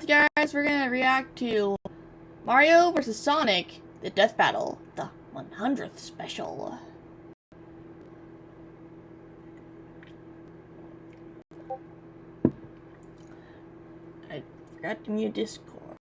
with you guys, we're gonna react to Mario vs. Sonic, the Death Battle, the 100th special. I forgot to mute Discord.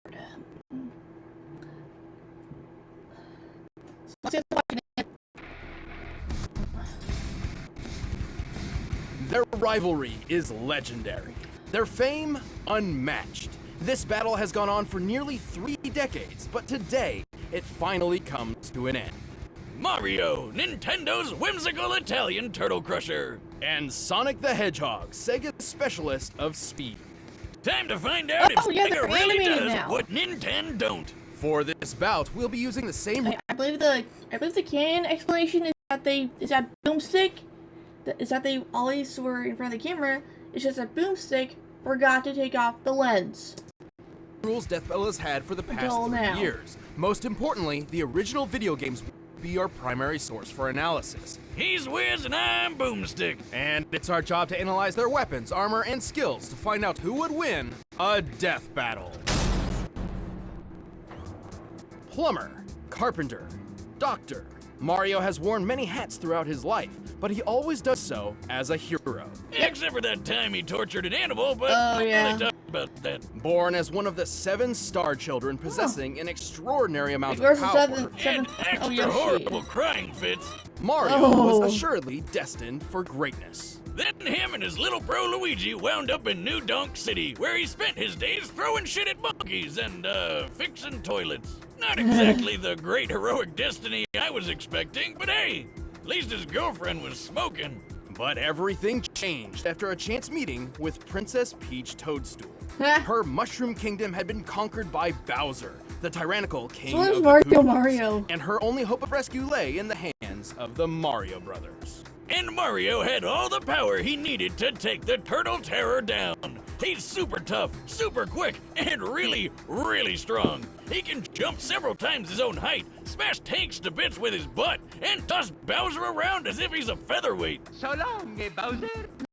Their rivalry is legendary. Their fame, unmatched. This battle has gone on for nearly 3 decades, but today, it finally comes to an end. Mario, Nintendo's whimsical Italian turtle crusher. And Sonic the Hedgehog, Sega's specialist of speed. Time to find out if Sega they're really animated does now. what Nintendo don't. For this bout, we'll be using the same... I believe the canon explanation is that Boomstick, is that they always were in front of the camera. It's just that Boomstick forgot to take off the lens. rules Death Battle has had for the past 3 now. years. Most importantly, the original video games will be our primary source for analysis. He's Wiz and I'm Boomstick. And it's our job to analyze their weapons, armor, and skills to find out who would win a death battle. Plumber, carpenter, doctor. Mario has worn many hats throughout his life, but he always does so as a hero. Except for that time he tortured an animal, but Oh, I'm yeah. gonna talk about that. Born as one of the 7 star children possessing an extraordinary amount of Versus power, seven. And Oh, extra Yoshi. horrible crying fits. Mario Oh. was assuredly destined for greatness. Then him and his little bro Luigi wound up in New Donk City, where he spent his days throwing shit at monkeys and, fixing toilets. Not exactly the great heroic destiny I was expecting, but hey, at least his girlfriend was smoking. But everything changed after a chance meeting with Princess Peach Toadstool. Her Mushroom Kingdom had been conquered by Bowser, the tyrannical king So is of Mario the Koopas, Mario. and her only hope of rescue lay in the hands of the Mario Brothers. And Mario had all the power he needed to take the Turtle Terror down. He's super tough, super quick, and really, really strong. He can jump several times his own height, smash tanks to bits with his butt, and toss Bowser around as if he's a featherweight. So long, Bowser.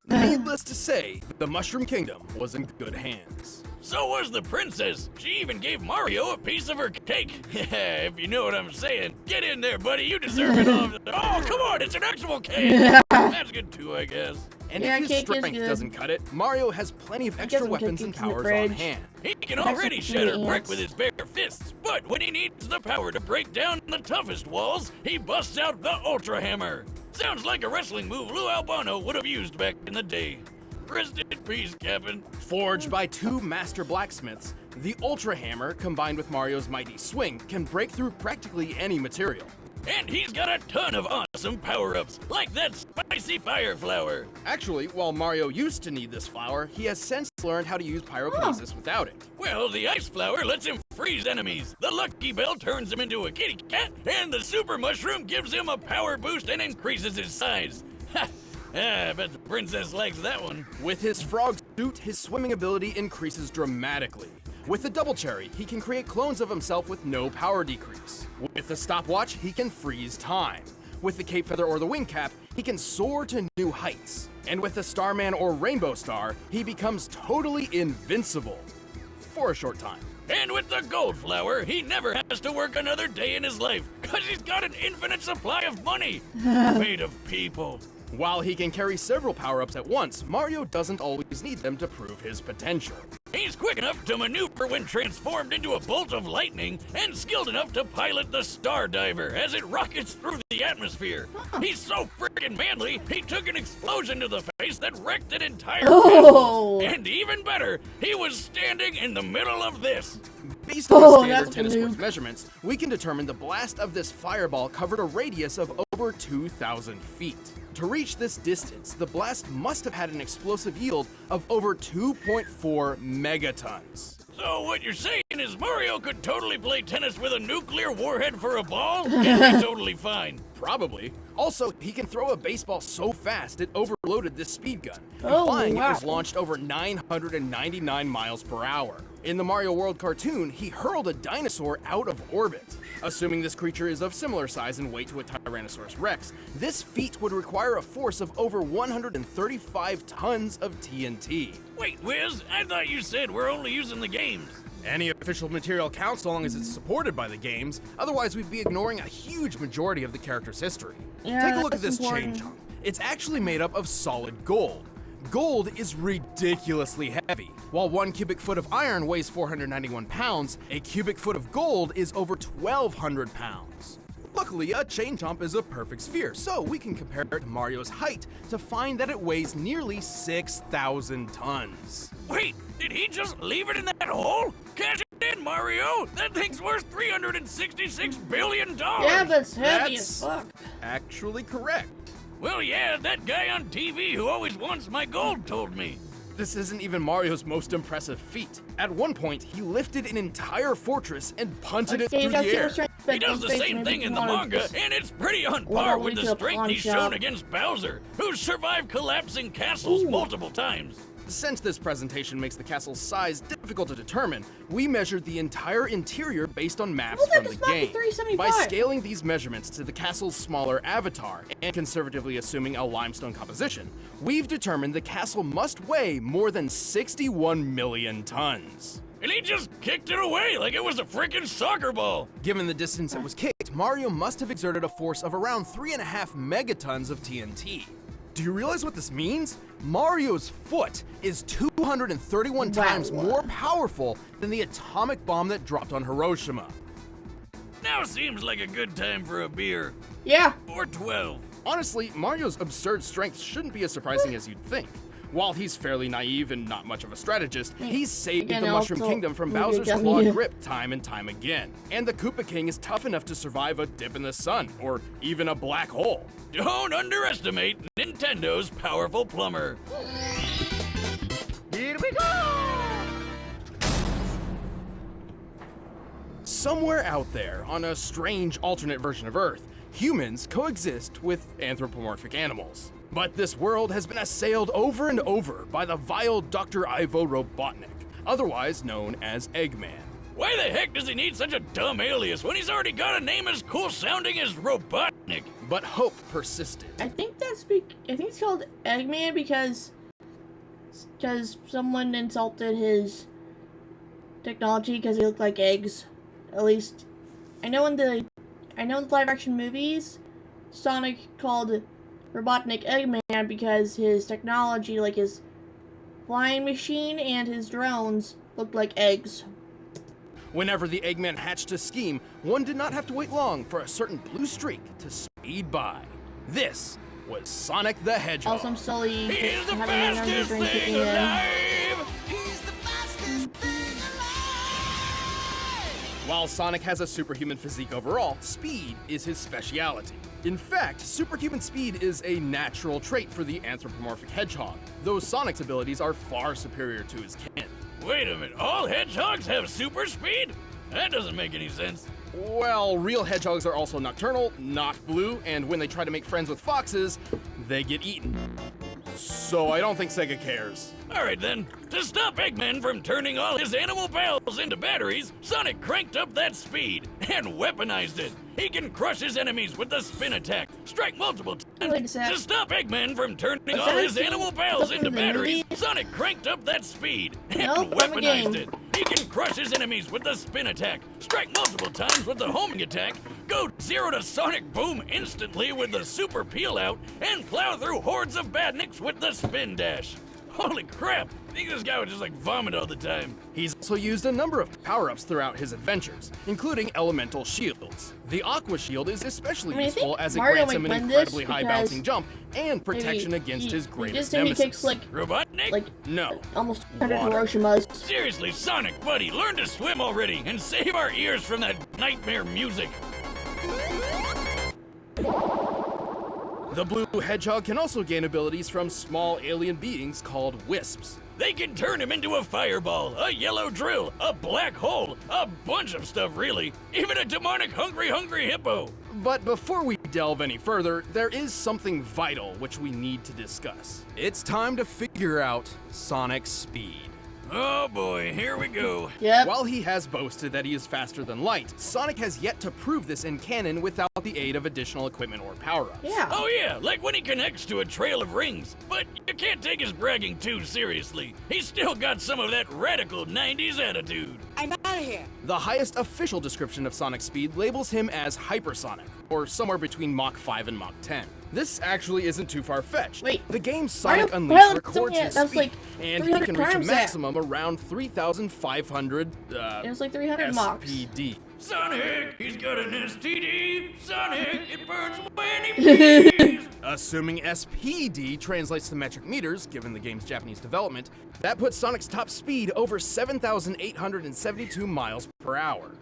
Needless to say, the Mushroom Kingdom was in good hands. So was the princess. She even gave Mario a piece of her cake. If you know what I'm saying. Get in there, buddy. You deserve it all. Oh, come on. It's an actual cake. That's good too, I guess. And Yeah, if his cake is strength good. doesn't cut it, Mario has plenty of extra some weapons and cookies in the powers on fridge. hand. He can That's already some shatter ants. brick with his bare fists, but when he needs the power to break down the toughest walls, he busts out the Ultra Hammer. Sounds like a wrestling move Lou Albano would have used back in the day. Rest in peace, Captain. Forged by 2 master blacksmiths, the Ultra Hammer, combined with Mario's mighty swing, can break through practically any material. And he's got a ton of awesome power-ups, like that spicy fire flower. Actually, while Mario used to need this flower, he has since learned how to use pyrokinesis without it. Well, the ice flower lets him freeze enemies, the lucky bell turns him into a kitty cat, and the super mushroom gives him a power boost and increases his size. Ha! I bet the princess likes that one. With his frog suit, his swimming ability increases dramatically. With the double cherry, he can create clones of himself with no power decrease. With the stopwatch, he can freeze time. With the cape feather or the wing cap, he can soar to new heights. And with the Starman or Rainbow Star, he becomes totally invincible. For a short time. And with the gold flower, he never has to work another day in his life, cause he's got an infinite supply of money. Made of people. While he can carry several power-ups at once, Mario doesn't always need them to prove his potential. He's quick enough to maneuver when transformed into a bolt of lightning, and skilled enough to pilot the Star Diver as it rockets through the atmosphere. He's so freaking manly, he took an explosion to the face that wrecked an entire Oh. castle. And even better, he was standing in the middle of this. Based on Oh, standard that's tennis a court noob. measurements, we can determine the blast of this fireball covered a radius of over 2,000 feet. To reach this distance, the blast must have had an explosive yield of over 2.4 megatons. So what you're saying is Mario could totally play tennis with a nuclear warhead for a ball? And be totally fine. Probably. Also, he can throw a baseball so fast it overloaded this speed gun. And Oh, flying, wow. it was launched over 999 miles per hour. In the Mario World cartoon, he hurled a dinosaur out of orbit. Assuming this creature is of similar size and weight to a Tyrannosaurus Rex, this feat would require a force of over 135 tons of TNT. Wait, Wiz, I thought you said we're only using the games. Any official material counts so long as it's supported by the games, otherwise we'd be ignoring a huge majority of the character's history. Yeah, Take a look at that's this chain important. chunk. It's actually made up of solid gold. Gold is ridiculously heavy. While 1 cubic foot of iron weighs 491 pounds, a cubic foot of gold is over 1,200 pounds. Luckily, a chain chomp is a perfect sphere, so we can compare it to Mario's height to find that it weighs nearly 6,000 tons. Wait, did he just leave it in that hole? Cash it in, Mario! That thing's worth $366 billion! Yeah, but it's heavy That's- as fuck. Actually correct. Well, yeah, that guy on TV who always wants my gold told me. This isn't even Mario's most impressive feat. At one point, he lifted an entire fortress and punted it Okay, through you got the super air. strength, He but does the face same maybe thing in the wanna manga, just- and it's pretty on Well, par we with could the strength he's punch shown out. against Bowser, who's survived collapsing castles Ooh. multiple times. Since this presentation makes the castle's size difficult to determine, we measured the entire interior based on maps Well, that from the does not be game. 375. By scaling these measurements to the castle's smaller avatar, and conservatively assuming a limestone composition, we've determined the castle must weigh more than 61 million tons. And he just kicked it away like it was a freaking soccer ball. Given the distance it was kicked, Mario must have exerted a force of around 3.5 megatons of TNT. Do you realize what this means? Mario's foot is 231 times Wow. more powerful than the atomic bomb that dropped on Hiroshima. Now seems like a good time for a beer. Yeah. Or 12. Honestly, Mario's absurd strength shouldn't be as surprising as you'd think. While he's fairly naive and not much of a strategist, he's saved Again, the Mushroom also, Kingdom from we could Bowser's get clawed me- grip time and time again. And the Koopa King is tough enough to survive a dip in the sun, or even a black hole. Don't underestimate Nintendo's powerful plumber. Here we go! Somewhere out there, on a strange alternate version of Earth, humans coexist with anthropomorphic animals. But this world has been assailed over and over by the vile Dr. Ivo Robotnik, otherwise known as Eggman. Why the heck does he need such a dumb alias when he's already got a name as cool sounding as Robotnik? But hope persisted. I think I think it's called Eggman because someone insulted his technology because he looked like eggs. At least I know in the live action movies, Sonic called Robotnik Eggman because his technology, like his flying machine and his drones, looked like eggs. Whenever the Eggman hatched a scheme, one did not have to wait long for a certain blue streak to speed by. This was Sonic the Hedgehog. Also, I'm slowly He's the having an energy fastest drink thing kicking in. alive! While Sonic has a superhuman physique overall, speed is his speciality. In fact, superhuman speed is a natural trait for the anthropomorphic hedgehog, though Sonic's abilities are far superior to his kin. Wait a minute, all hedgehogs have super speed? That doesn't make any sense. Well, real hedgehogs are also nocturnal, not blue, and when they try to make friends with foxes, they get eaten. So I don't think Sega cares. Alright then, to stop Eggman from turning all his animal pals into batteries, Sonic cranked up that speed and weaponized it. He can crush his enemies with the spin attack, strike multiple Wait a times. sec. To stop Eggman from turning Was all that his a scene animal pals from into the batteries, movie? Sonic cranked up that speed and Nope, from a game. weaponized it. He can crush his enemies with the spin attack, strike multiple times with the homing attack, go 0 to Sonic Boom instantly with the super peel out, and plow through hordes of badniks with the spin dash. Holy crap! I think this guy would just like vomit all the time. He's also used a number of power-ups throughout his adventures, including elemental shields. The Aqua Shield is especially I mean, I useful think as it Mario grants him might an win incredibly this high because bouncing jump and protection maybe against his he greatest just said nemesis. he kicks Robotnik? like No. almost 100 Water. Hiroshimas. Seriously, Sonic, buddy, learn to swim already and save our ears from that nightmare music. The blue hedgehog can also gain abilities from small alien beings called wisps. They can turn him into a fireball, a yellow drill, a black hole, a bunch of stuff really, even a demonic hungry hippo. But before we delve any further, there is something vital which we need to discuss. It's time to figure out Sonic's speed. Oh boy, here we go. Yep. While he has boasted that he is faster than light, Sonic has yet to prove this in canon without the aid of additional equipment or power-ups. Yeah. Oh yeah, like when he connects to a trail of rings. But you can't take his bragging too seriously. He's still got some of that radical 90s attitude. I'm out of here. The highest official description of Sonic's speed labels him as hypersonic, or somewhere between Mach 5 and Mach 10. This actually isn't too far-fetched. Wait. The game Sonic Why Unleashed would records something his that's speed, like and he 300 can reach a times that? maximum around 3,500 It was like 300 Machs. SPD. Sonic, he's got an STD. Sonic, it burns when he pees. Assuming SPD translates to metric meters, given the game's Japanese development, that puts Sonic's top speed over 7,872 miles per hour.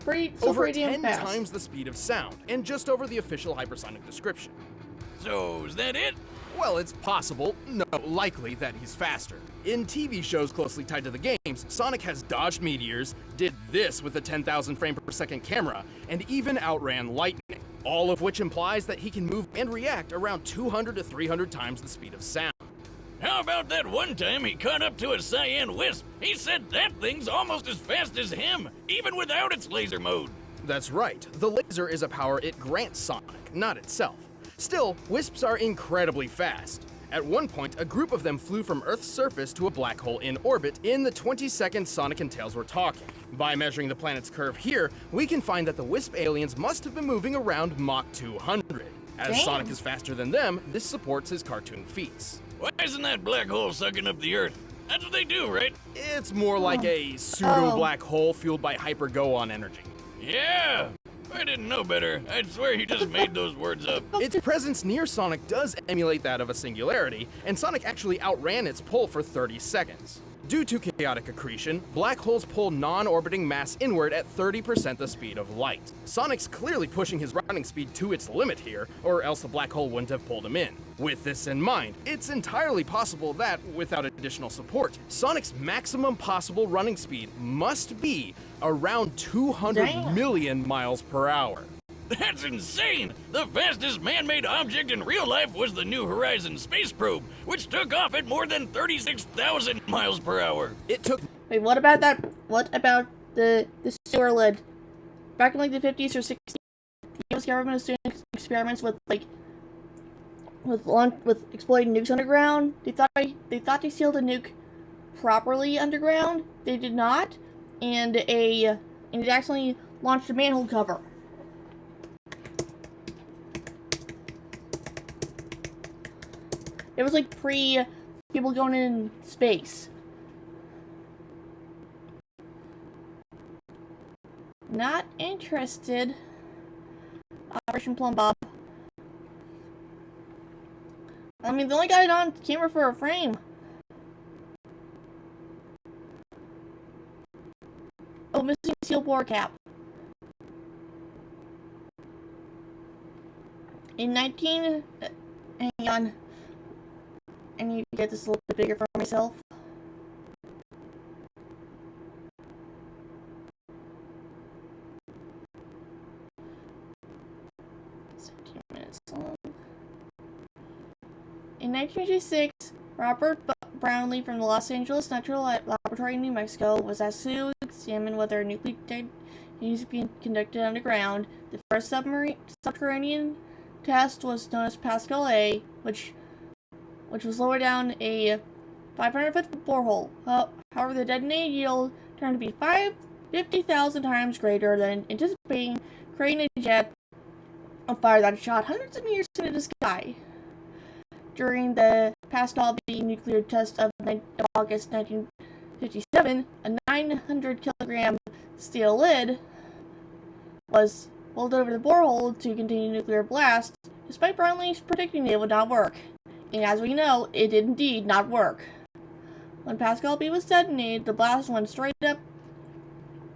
Over Pretty damn 10 fast. times the speed of sound, and just over the official hypersonic description. So, is that it? Well, it's possible, no, likely, that he's faster. In TV shows closely tied to the games, Sonic has dodged meteors, did this with a 10,000 frame per second camera, and even outran lightning. All of which implies that he can move and react around 200 to 300 times the speed of sound. How about that one time he caught up to a cyan wisp? He said that thing's almost as fast as him, even without its laser mode. That's right, the laser is a power it grants Sonic, not itself. Still, wisps are incredibly fast. At one point, a group of them flew from Earth's surface to a black hole in orbit in the 20 seconds Sonic and Tails were talking. By measuring the planet's curve here, we can find that the wisp aliens must have been moving around Mach 200. As Damn. Sonic is faster than them, this supports his cartoon feats. Why isn't that black hole sucking up the Earth? That's what they do, right? It's more like a pseudo-black hole fueled by hyper-go-on energy. Yeah! I didn't know better. I'd swear he just made those words up. Its presence near Sonic does emulate that of a singularity, and Sonic actually outran its pull for 30 seconds. Due to chaotic accretion, black holes pull non-orbiting mass inward at 30% the speed of light. Sonic's clearly pushing his running speed to its limit here, or else the black hole wouldn't have pulled him in. With this in mind, it's entirely possible that, without additional support, Sonic's maximum possible running speed must be around 200 Damn. million miles per hour. That's insane! The fastest man-made object in real life was the New Horizons space probe, which took off at more than 36,000 miles per hour. It took Wait, what about that? What about the sewer lid? Back in like the 50s or 60s, the US government was doing experiments with with exploding nukes underground. They thought they sealed a nuke properly underground. They did not, and it accidentally launched a manhole cover. It was like pre people going in space. Not interested. Operation Plum Bob. I mean, they only got it on camera for a frame. Oh, missing seal bore cap. Hang on. I need to get this a little bit bigger for myself. In 1986, Robert Brownlee from the Los Angeles National Laboratory in New Mexico was asked to examine whether a nuclear test needs to be conducted underground. The first subterranean test was known as Pascal A, which was lower down a 500-foot borehole. However, the detonated yield turned to be 50,000 times greater than anticipating, creating a jet of fire that shot hundreds of meters into the sky. During the Pascal B nuclear test of August 1957, a 900-kilogram steel lid was rolled over the borehole to contain a nuclear blast, despite Brownlee predicting it would not work. And as we know, it did indeed not work. When Pascal B was detonated, the blast went straight up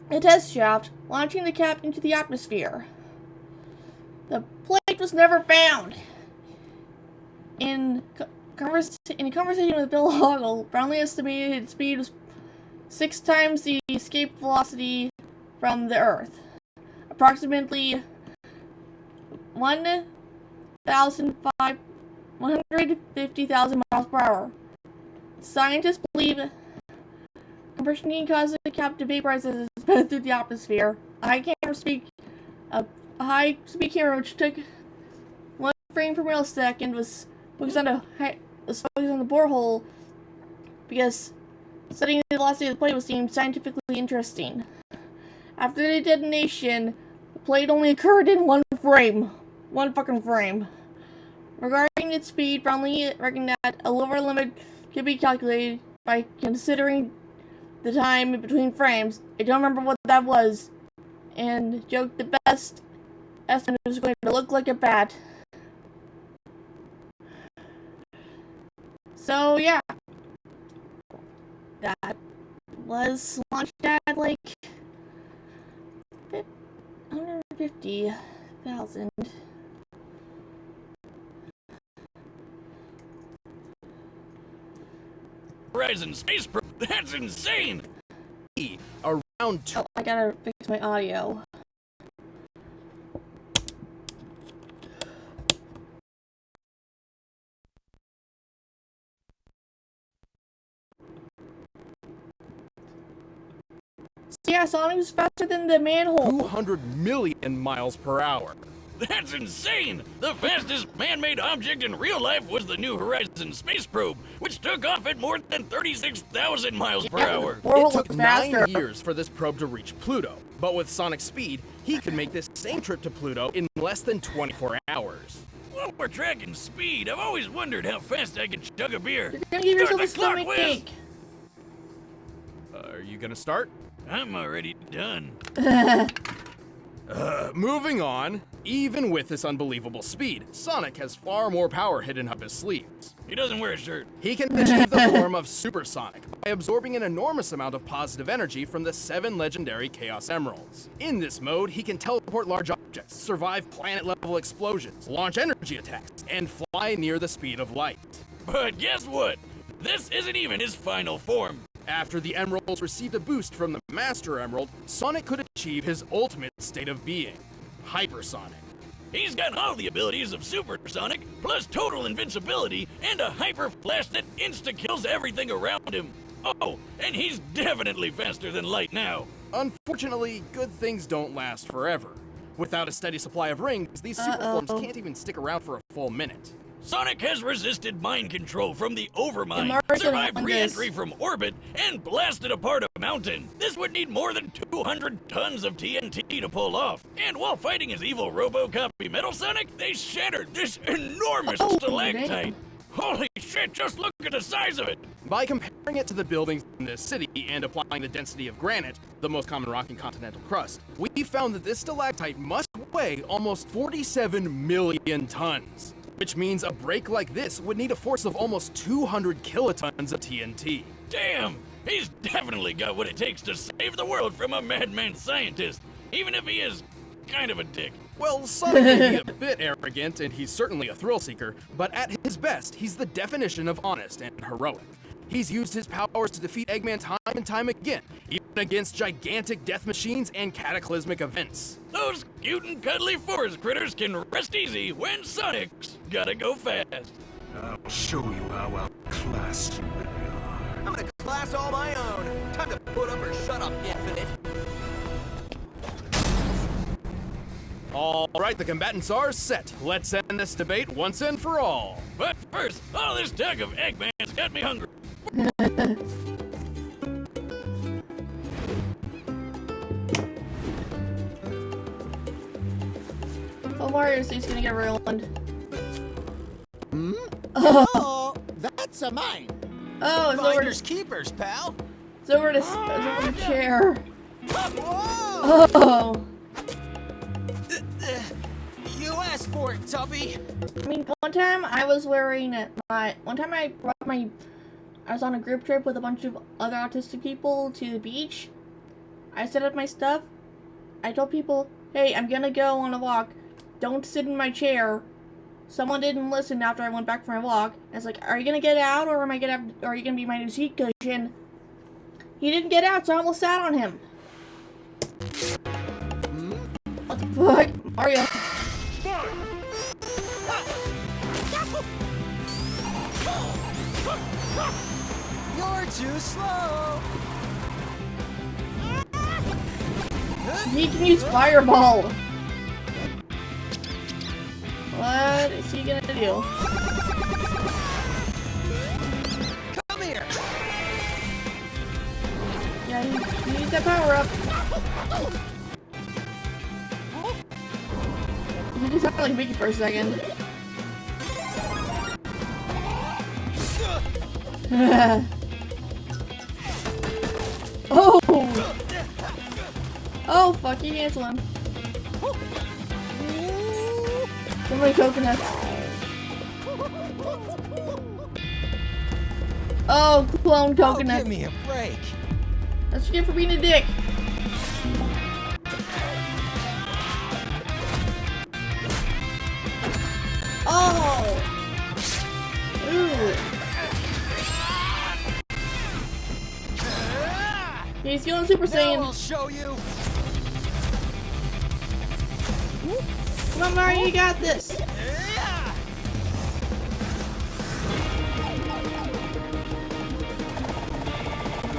the test shaft, launching the cap into the atmosphere. The plate was never found. In a conversation with Bill Hoggle, Brownlee estimated its speed was 6 times the escape velocity from the Earth, approximately 150,000 miles per hour. Scientists believe compression can cause the cap to vaporize as it spread through the atmosphere. A high-speed camera which took 1 frame per millisecond was focused on the borehole because studying the velocity of the plate was deemed scientifically interesting. After the detonation, the plate only occurred in 1 frame. 1 fucking frame. Regarding its speed, Brownlee reckoned that a lower limit could be calculated by considering the time in between frames. I don't remember what that was, and joked the best estimate was going to look like a bat. So yeah, that was launched at like 150,000. Horizon Space Probe. That's insane! Around Oh, I gotta fix my audio. So yeah, Sonic was faster than the manhole. 200 million miles per hour. That's insane! The fastest man-made object in real life was the New Horizons space probe, which took off at more than 36,000 miles per hour. It took 9 years for this probe to reach Pluto, but with Sonic's speed, he could make this same trip to Pluto in less than 24 hours. While we're tracking speed, I've always wondered how fast I can chug a beer. You're gonna give yourself a Start the stomach clock, Wiz. ache. Are you gonna start? I'm already done. Moving on. Even with this unbelievable speed, Sonic has far more power hidden up his sleeves. He doesn't wear a shirt. He can achieve the form of Supersonic by absorbing an enormous amount of positive energy from the 7 legendary Chaos Emeralds. In this mode, he can teleport large objects, survive planet-level explosions, launch energy attacks, and fly near the speed of light. But guess what? This isn't even his final form. After the Emeralds received a boost from the Master Emerald, Sonic could achieve his ultimate state of being, Hypersonic. He's got all the abilities of Supersonic, plus total invincibility, and a hyper flash that insta-kills everything around him. Oh, and he's definitely faster than light now. Unfortunately, good things don't last forever. Without a steady supply of rings, these super forms can't even stick around for a full minute. Sonic has resisted mind control from the Overmind, Mario's survived gonna win re-entry from orbit, and blasted apart a mountain. This would need more than 200 tons of TNT to pull off. And while fighting his evil RoboCopy Metal Sonic, they shattered this enormous stalactite. Holy shit, just look at the size of it! By comparing it to the buildings in this city and applying the density of granite, the most common rock in continental crust, we found that this stalactite must weigh almost 47 million tons. Which means a break like this would need a force of almost 200 kilotons of TNT. Damn! He's definitely got what it takes to save the world from a madman scientist, even if he is kind of a dick. Well, Sonic may be a bit arrogant, and he's certainly a thrill seeker, but at his best, he's the definition of honest and heroic. He's used his powers to defeat Eggman time and time again, even against gigantic death machines and cataclysmic events. Those cute and cuddly forest critters can rest easy when Sonic's gotta go fast. I'll show you how outclassed you really are. I'm gonna class all my own. Time to put up or shut up, Infinite. All right, the combatants are set. Let's end this debate once and for all. But first, all this talk of Eggman's got me hungry. Oh, Mario's he's gonna get ruined. Oh, that's a mine. Oh, it's over, Finders keepers, pal. it's over the chair. Whoa! Oh. You asked for it, Tubby. I mean, one time I was on a group trip with a bunch of other autistic people to the beach. I set up my stuff. I told people, hey, I'm gonna go on a walk. Don't sit in my chair. someone didn't listen after I went back for my walk. And it's like, are you gonna get out, or are you gonna be my new seat cushion? He didn't get out, so I almost sat on him. What the fuck? Mario. You're too slow. He can use Fireball. What is he gonna do? Come here. Yeah, he needs that power up. He just sounded like Mickey for a second. Oh! Oh, fuck, you cancel him. Somebody coconut. Oh, clone coconut. Give me a break. That's what you get for being a dick. Oh! Ooh. He's going Super Now Saiyan. I'll show you. Come on, Mario, you got this.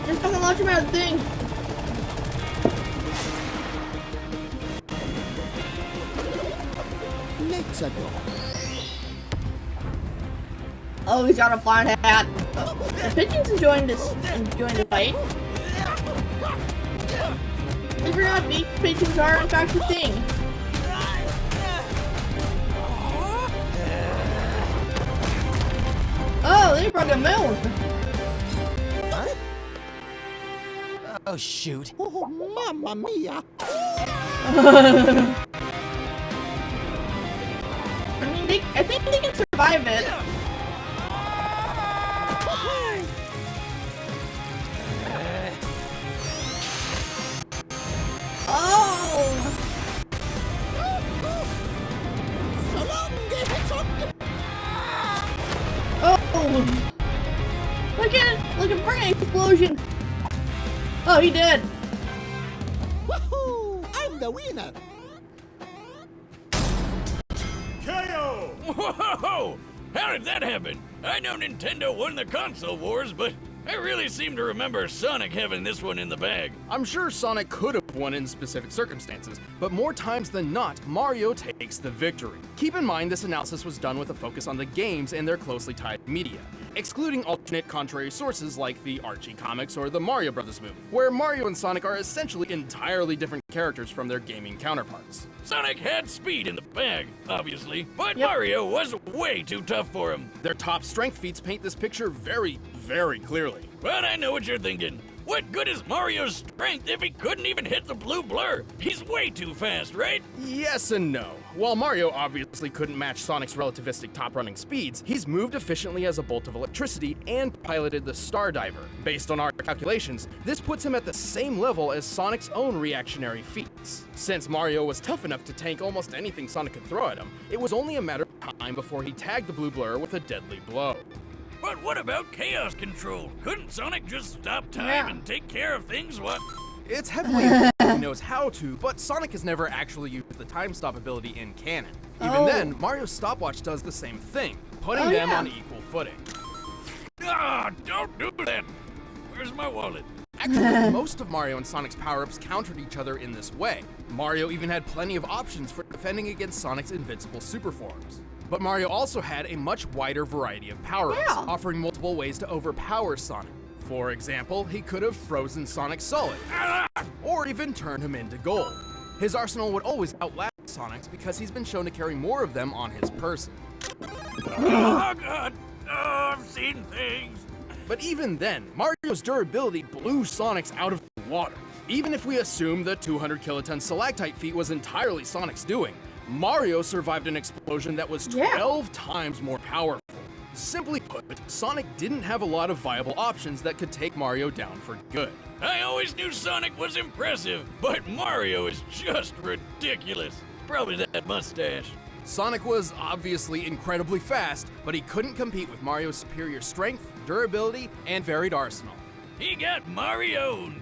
Just fucking launch him out of the thing. Let's go. Oh, he's got a flying hat. Oh, the pigeon's enjoying the fight. I forgot pigeons are in fact a thing. Oh, they broke a moon. What? Oh shoot. Oh, mamma mia. I think they can survive it. Oh! Oh! Look at brain explosion! Oh, he did! Woohoo! I'm the winner. KO! Whoa! How did that happen? I know Nintendo won the console wars, but I really seem to remember Sonic having this one in the bag. I'm sure Sonic could have won in specific circumstances, but more times than not, Mario takes the victory. Keep in mind this analysis was done with a focus on the games and their closely tied media, excluding alternate contrary sources like the Archie comics or the Mario Brothers movie, where Mario and Sonic are essentially entirely different characters from their gaming counterparts. Sonic had speed in the bag, obviously, but Yep. Mario was way too tough for him. Their top strength feats paint this picture very, very clearly. But I know what you're thinking. What good is Mario's strength if he couldn't even hit the blue blur? He's way too fast, right? Yes and no. While Mario obviously couldn't match Sonic's relativistic top-running speeds, he's moved efficiently as a bolt of electricity and piloted the Star Diver. Based on our calculations, this puts him at the same level as Sonic's own reactionary feats. Since Mario was tough enough to tank almost anything Sonic could throw at him, it was only a matter of time before he tagged the blue blur with a deadly blow. But what about chaos control? Couldn't Sonic just stop time Yeah. and take care of things? What? It's heavily implied he knows how to, but Sonic has never actually used the time stop ability in canon. Even Oh. then, Mario's stopwatch does the same thing, putting Oh, them yeah. on equal footing. Ah, don't do that. Where's my wallet? Actually, most of Mario and Sonic's power-ups countered each other in this way. Mario even had plenty of options for defending against Sonic's invincible super forms. But Mario also had a much wider variety of power-ups, Yeah. offering multiple ways to overpower Sonic. For example, he could have frozen Sonic solid, or even turned him into gold. His arsenal would always outlast Sonic's because he's been shown to carry more of them on his person. Oh, God. Oh, I've seen things. But even then, Mario's durability blew Sonic's out of the water. Even if we assume the 200 kiloton stalactite feat was entirely Sonic's doing, Mario survived an explosion that was 12 times more powerful. Simply put, Sonic didn't have a lot of viable options that could take Mario down for good. I always knew Sonic was impressive, but Mario is just ridiculous. Probably that mustache. Sonic was obviously incredibly fast, but he couldn't compete with Mario's superior strength, durability, and varied arsenal. He got Mario'd.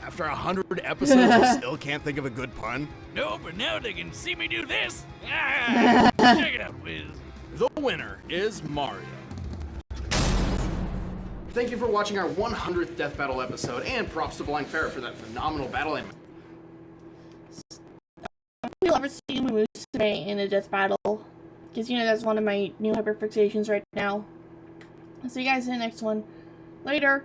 After 100 episodes, I still can't think of a good pun. No, but now they can see me do this. Ah, check it out, Wiz. The winner is Mario. Thank you for watching our 100th Death Battle episode, and props to Blind Ferret for that phenomenal battle aim. You'll ever see Moose today in a death battle, because you know that's one of my new hyperfixations right now. I'll see you guys in the next one. Later.